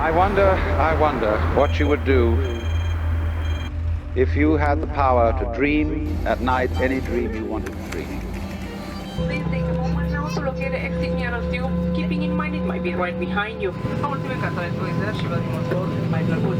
I wonder what you would do if you had the power to dream at night any dream you wanted to dream. Please take a moment now to locate the exit nearest you, keeping in mind it might be right behind you. Ultimate catalyst și vă demonstrez mai plăcut.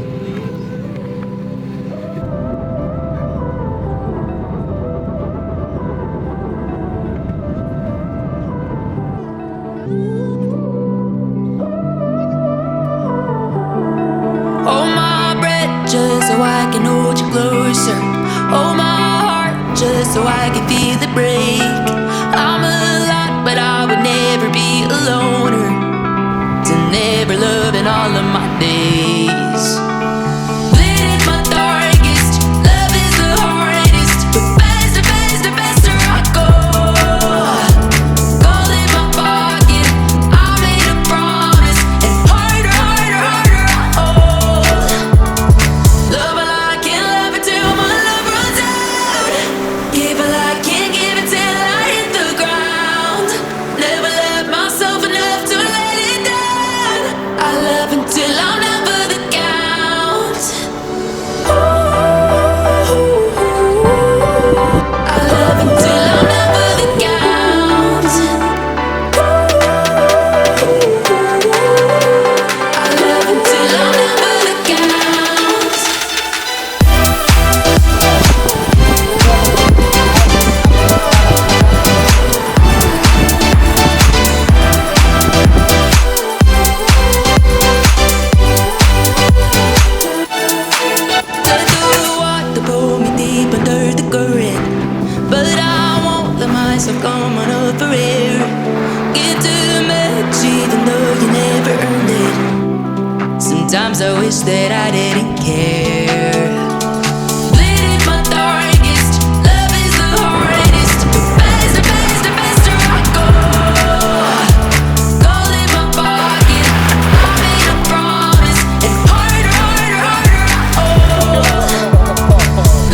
Hold my breath just so I can hold you closer. Hold my heart just so I can feel it break. I'm a lot, but I would never be a loner. To never love in all of my days. Bleeding my darkest, love is the hardest. But faster, faster, faster I go. Gold in my pocket, I made a promise. And harder, harder, harder I hold. Love while I can't love it till my love runs out. Give while I can't give it till I hit the ground. Never love myself enough to let it down. I love until I'm never the count. I love until I'm never the count. I love until I'm never the count. Let the water pull me deep under the current, but I won't let myself come on up for air. Get too much even though you never earned it. Sometimes I wish that I didn't care. Bleeding my darkest, love is the hardest. But faster, faster, faster I go. Gold in my pocket, I made a promise. And harder, harder, harder I hold.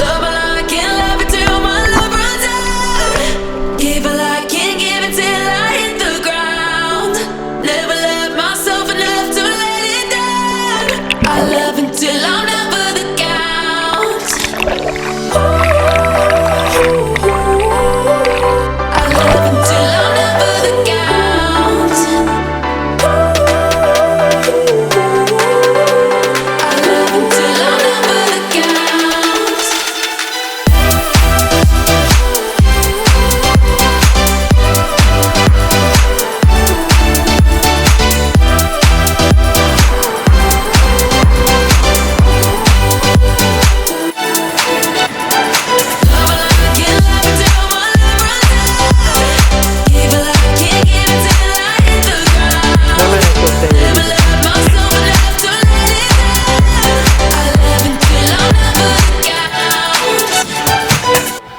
Love while I can't love it till my love runs out. Give while I can't give it till I hit the ground. Never love myself enough to let it down. I love until I'm never the count. I love until I'm never the count. I love until I'm never the count.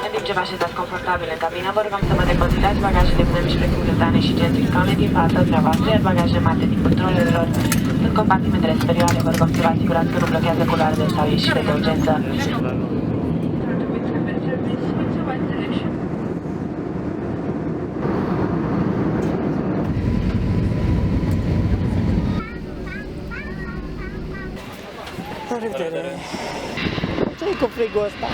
În timp ce vă așezați confortabil în cabină, vă rugăm să vă depozitați bagajele mână și plecurătane și genți fiscale din fața dumneavoastră, iar bagajele mate din controlelor în compartimentele superioare. Vă rugăm să vă asigurați că nu blochează culoarele sau ieșire de urgență. La revedere. Ce-i cu frigul ăsta?